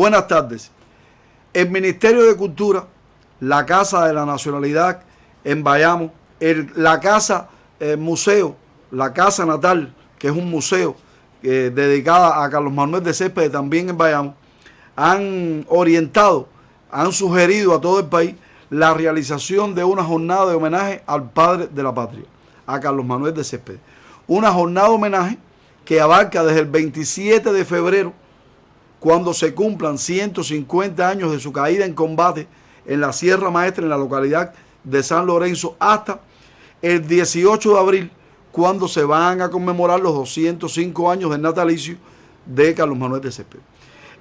Buenas tardes. El Ministerio de Cultura, la Casa de la Nacionalidad en Bayamo, la Casa Museo, la Casa Natal, que es un museo dedicada a Carlos Manuel de Céspedes, también en Bayamo, han orientado, han sugerido a todo el país la realización de una jornada de homenaje al padre de la patria, a Carlos Manuel de Céspedes. Una jornada de homenaje que abarca desde el 27 de febrero, cuando se cumplan 150 años de su caída en combate en la Sierra Maestra, en la localidad de San Lorenzo, hasta el 18 de abril, cuando se van a conmemorar los 205 años del natalicio de Carlos Manuel de Céspedes.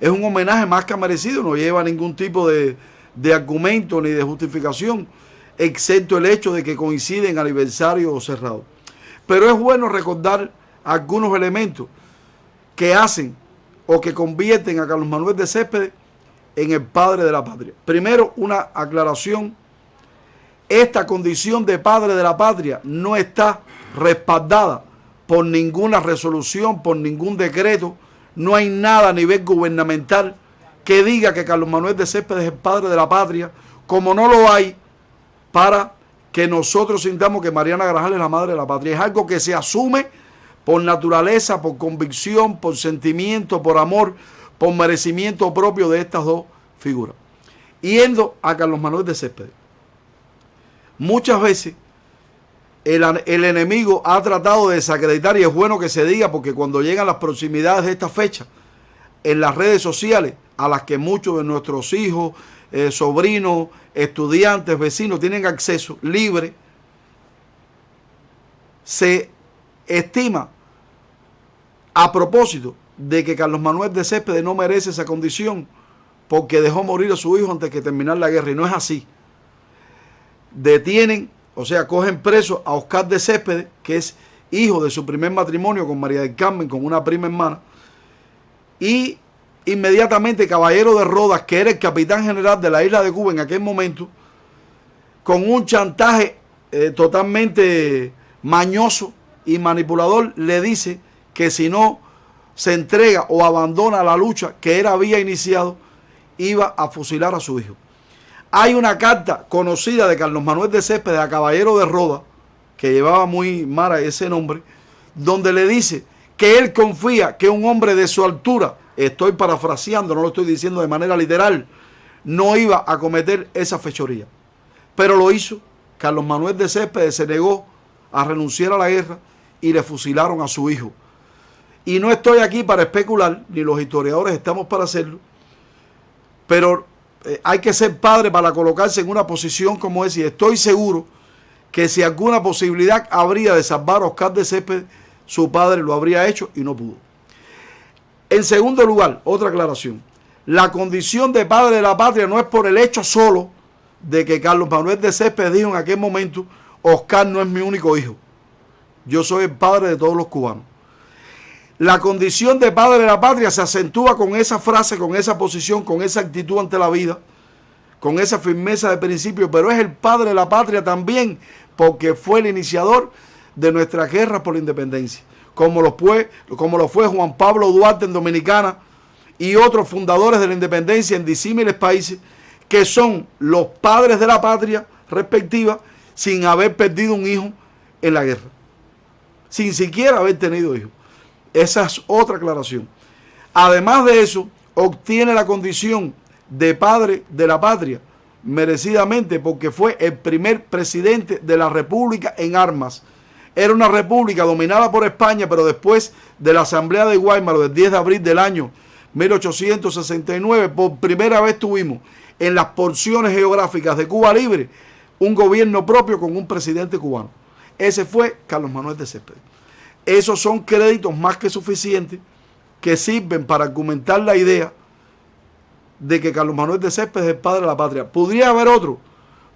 Es un homenaje más que merecido, no lleva ningún tipo de argumento ni de justificación, excepto el hecho de que coincide en aniversario cerrado. Pero es bueno recordar algunos elementos que hacen o que convierten a Carlos Manuel de Céspedes en el padre de la patria. Primero, una aclaración: esta condición de padre de la patria no está respaldada por ninguna resolución, por ningún decreto. No hay nada a nivel gubernamental que diga que Carlos Manuel de Céspedes es el padre de la patria, como no lo hay para que nosotros sintamos que Mariana Grajal es la madre de la patria. Es algo que se asume por naturaleza, por convicción, por sentimiento, por amor, por merecimiento propio de estas dos figuras. Yendo a Carlos Manuel de Céspedes, muchas veces el enemigo ha tratado de desacreditar, y es bueno que se diga, porque cuando llegan las proximidades de esta fecha, en las redes sociales, a las que muchos de nuestros hijos, sobrinos, estudiantes, vecinos tienen acceso libre, se estima a propósito de que Carlos Manuel de Céspedes no merece esa condición porque dejó morir a su hijo antes de terminar la guerra, y no es así. Detienen, o sea, cogen preso a Oscar de Céspedes, que es hijo de su primer matrimonio con María del Carmen, con una prima hermana, y inmediatamente Caballero de Rodas, que era el capitán general de la isla de Cuba en aquel momento, con un chantaje totalmente mañoso y manipulador, le dice que si no se entrega o abandona la lucha que él había iniciado, iba a fusilar a su hijo. Hay una carta conocida de Carlos Manuel de Céspedes a Caballero de Rodas, que llevaba muy mal ese nombre, donde le dice que él confía que un hombre de su altura, estoy parafraseando, no lo estoy diciendo de manera literal, no iba a cometer esa fechoría. Pero lo hizo. Carlos Manuel de Céspedes se negó a renunciar a la guerra y le fusilaron a su hijo. Y no estoy aquí para especular, ni los historiadores estamos para hacerlo, pero hay que ser padre para colocarse en una posición como esa, y estoy seguro que si alguna posibilidad habría de salvar a Oscar de Céspedes, su padre lo habría hecho y no pudo. En segundo lugar, otra aclaración: la condición de padre de la patria no es por el hecho solo de que Carlos Manuel de Céspedes dijo en aquel momento: Oscar no es mi único hijo, yo soy el padre de todos los cubanos. La condición de padre de la patria se acentúa con esa frase, con esa posición, con esa actitud ante la vida, con esa firmeza de principio, pero es el padre de la patria también porque fue el iniciador de nuestra guerra por la independencia, como lo fue Juan Pablo Duarte en Dominicana y otros fundadores de la independencia en disímiles países, que son los padres de la patria respectiva sin haber perdido un hijo en la guerra, sin siquiera haber tenido hijos. Esa es otra aclaración. Además de eso, obtiene la condición de padre de la patria merecidamente porque fue el primer presidente de la República en armas. Era una república dominada por España, pero después de la Asamblea de Guaymaro del 10 de abril del año 1869, por primera vez tuvimos en las porciones geográficas de Cuba Libre un gobierno propio con un presidente cubano. Ese fue Carlos Manuel de Céspedes. Esos son créditos más que suficientes que sirven para argumentar la idea de que Carlos Manuel de Céspedes es el padre de la patria. Podría haber otro,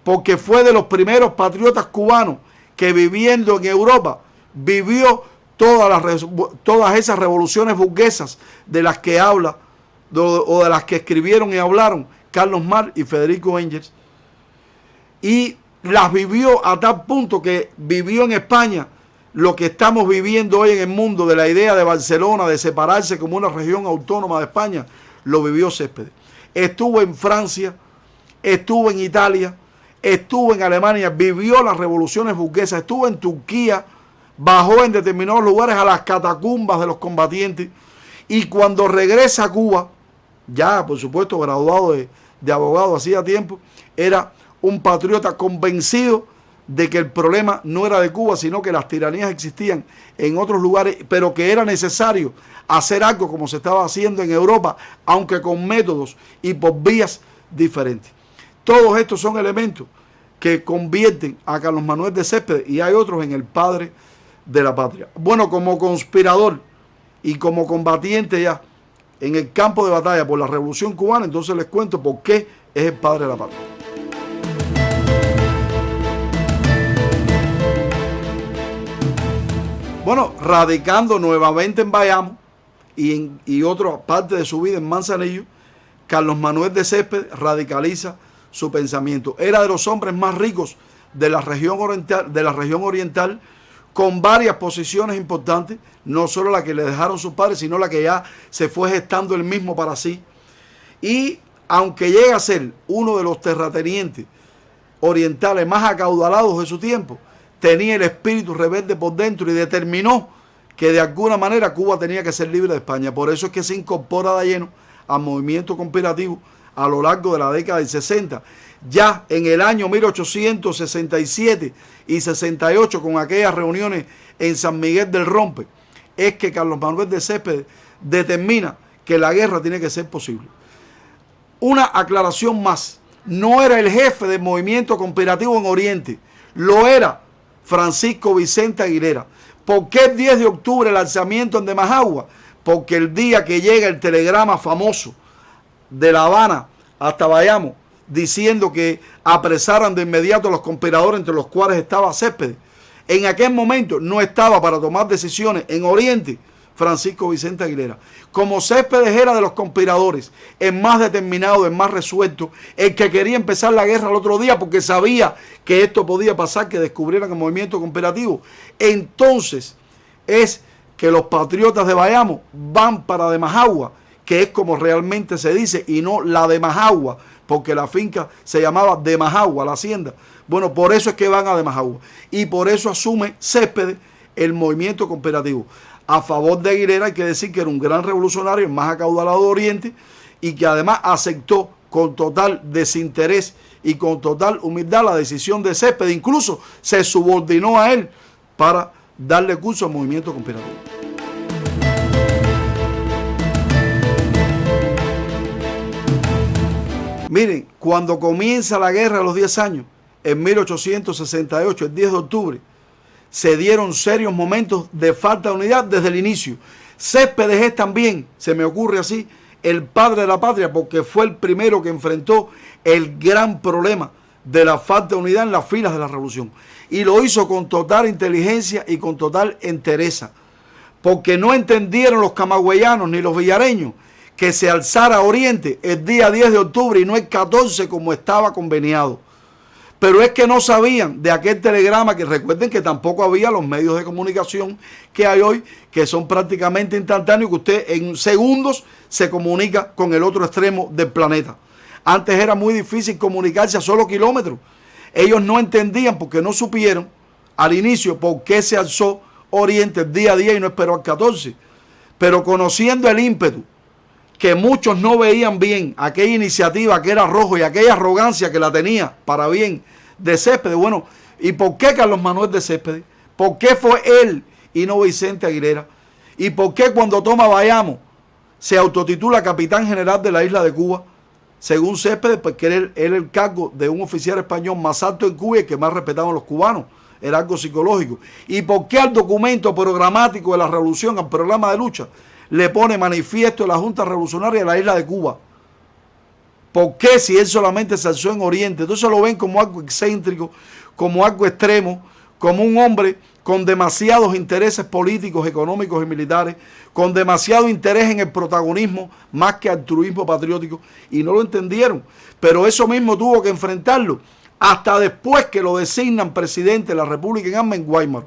porque fue de los primeros patriotas cubanos que, viviendo en Europa, vivió todas esas revoluciones burguesas de las que habla o de las que escribieron y hablaron Carlos Marx y Federico Engels, y las vivió a tal punto que vivió en España lo que estamos viviendo hoy en el mundo, de la idea de Barcelona de separarse como una región autónoma de España, lo vivió Céspedes. Estuvo en Francia, estuvo en Italia, estuvo en Alemania, vivió las revoluciones burguesas, estuvo en Turquía, bajó en determinados lugares a las catacumbas de los combatientes, y cuando regresa a Cuba, ya por supuesto graduado de abogado hacía tiempo, era un patriota convencido de que el problema no era de Cuba, sino que las tiranías existían en otros lugares, pero que era necesario hacer algo como se estaba haciendo en Europa, aunque con métodos y por vías diferentes. Todos estos son elementos que convierten a Carlos Manuel de Céspedes, y hay otros, en el padre de la patria. Bueno, como conspirador y como combatiente ya en el campo de batalla por la Revolución Cubana, entonces les cuento por qué es el padre de la patria. Bueno, radicando nuevamente en Bayamo y otra parte de su vida en Manzanillo, Carlos Manuel de Céspedes radicaliza su pensamiento. Era de los hombres más ricos de la región oriental, con varias posiciones importantes, no solo la que le dejaron sus padres, sino la que ya se fue gestando él mismo para sí. Y aunque llega a ser uno de los terratenientes orientales más acaudalados de su tiempo, tenía el espíritu rebelde por dentro y determinó que de alguna manera Cuba tenía que ser libre de España. Por eso es que se incorpora de lleno al movimiento conspirativo a lo largo de la década del 60. Ya en el año 1867 y 68, con aquellas reuniones en San Miguel del Rompe, es que Carlos Manuel de Céspedes determina que la guerra tiene que ser posible. Una aclaración más: no era el jefe del movimiento conspirativo en Oriente, lo era Francisco Vicente Aguilera. ¿Por qué el 10 de octubre el alzamiento en Demajagua? Porque el día que llega el telegrama famoso de La Habana hasta Bayamo, diciendo que apresaran de inmediato a los conspiradores, entre los cuales estaba Céspedes, en aquel momento no estaba para tomar decisiones en Oriente Francisco Vicente Aguilera. Como Céspedes era de los conspiradores, el más determinado, el más resuelto, el que quería empezar la guerra el otro día porque sabía que esto podía pasar, que descubrieran el movimiento conspirativo, entonces es que los patriotas de Bayamo van para Demajagua, que es como realmente se dice, y no la Demajagua, porque la finca se llamaba Demajagua, la hacienda. Bueno, por eso es que van a Demajagua, y por eso asume Céspedes el movimiento conspirativo. A favor de Aguilera hay que decir que era un gran revolucionario, el más acaudalado de Oriente, y que además aceptó con total desinterés y con total humildad la decisión de Céspedes. Incluso se subordinó a él para darle curso al movimiento conspirativo. Miren, cuando comienza la guerra a los 10 años, en 1868, el 10 de octubre, se dieron serios momentos de falta de unidad desde el inicio. Céspedes es también, se me ocurre así, el padre de la patria, porque fue el primero que enfrentó el gran problema de la falta de unidad en las filas de la revolución. Y lo hizo con total inteligencia y con total entereza, porque no entendieron los camagüeyanos ni los villareños que se alzara Oriente el día 10 de octubre y no el 14 como estaba conveniado. Pero es que no sabían de aquel telegrama, que recuerden que tampoco había los medios de comunicación que hay hoy, que son prácticamente instantáneos, que usted en segundos se comunica con el otro extremo del planeta. Antes era muy difícil comunicarse a solo kilómetros. Ellos no entendían, porque no supieron al inicio por qué se alzó Oriente el día 10 y no esperó al 14. Pero conociendo el ímpetu, que muchos no veían bien aquella iniciativa que era rojo y aquella arrogancia que la tenía para bien de Céspedes. Bueno, ¿y por qué Carlos Manuel de Céspedes? ¿Por qué fue él y no Vicente Aguilera? ¿Y por qué cuando toma Bayamo se autotitula capitán general de la isla de Cuba? Según Céspedes, porque él era el cargo de un oficial español más alto en Cuba y el que más respetaban los cubanos. Era algo psicológico. ¿Y por qué al documento programático de la revolución, al programa de lucha, le pone manifiesto de la Junta Revolucionaria de la isla de Cuba? ¿Por qué, si él solamente se alzó en Oriente? Entonces lo ven como algo excéntrico, como algo extremo, como un hombre con demasiados intereses políticos, económicos y militares, con demasiado interés en el protagonismo más que altruismo patriótico, y no lo entendieron. Pero eso mismo tuvo que enfrentarlo hasta después que lo designan presidente de la República en armas en Guaymaro,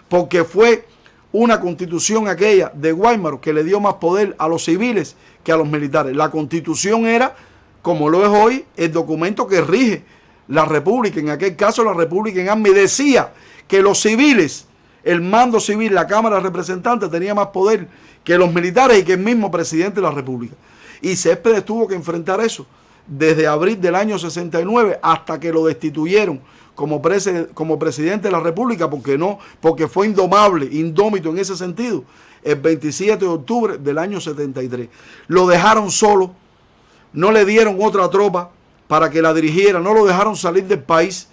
porque fue una constitución aquella de Weimar que le dio más poder a los civiles que a los militares. La constitución era, como lo es hoy, el documento que rige la república. En aquel caso la república en armas, decía que los civiles, el mando civil, la Cámara de Representantes tenía más poder que los militares y que el mismo presidente de la república. Y Céspedes tuvo que enfrentar eso desde abril del año 69 hasta que lo destituyeron como presidente de la república, porque fue indómito en ese sentido, el 27 de octubre del año 73. Lo dejaron solo, no le dieron otra tropa para que la dirigiera, no lo dejaron salir del país,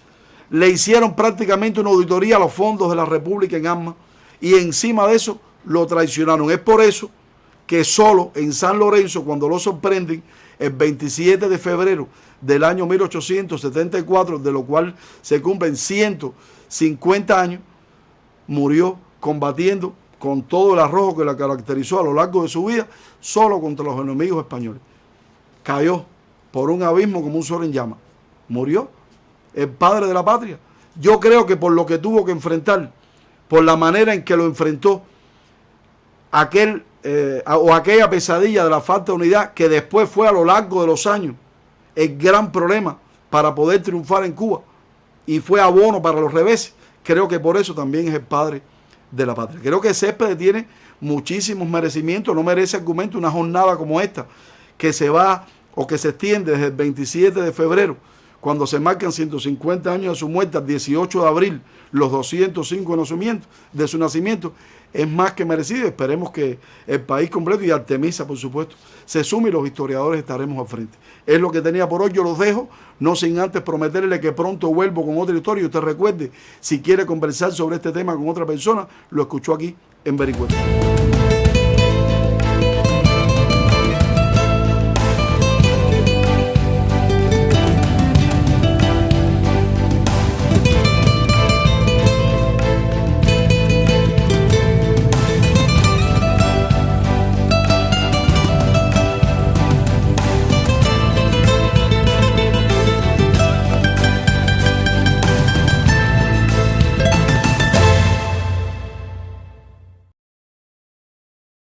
le hicieron prácticamente una auditoría a los fondos de la república en armas y encima de eso lo traicionaron. Es por eso que solo en San Lorenzo, cuando lo sorprenden, el 27 de febrero del año 1874, de lo cual se cumplen 150 años, murió combatiendo con todo el arrojo que la caracterizó a lo largo de su vida, solo contra los enemigos españoles. Cayó por un abismo como un sol en llama. Murió el padre de la patria. Yo creo que por lo que tuvo que enfrentar, por la manera en que lo enfrentó, aquella pesadilla de la falta de unidad, que después fue a lo largo de los años el gran problema para poder triunfar en Cuba y fue abono para los reveses, creo que por eso también es el padre de la patria. Creo que Céspedes tiene muchísimos merecimientos, no merece argumento una jornada como esta, que se va o que se extiende desde el 27 de febrero, cuando se marcan 150 años de su muerte, al 18 de abril, los 205 de su nacimiento, es más que merecido. Esperemos que el país completo y Artemisa, por supuesto, se sume y los historiadores estaremos al frente. Es lo que tenía por hoy, yo los dejo, no sin antes prometerle que pronto vuelvo con otra historia. Y usted recuerde, si quiere conversar sobre este tema con otra persona, lo escuchó aquí en Vericueto.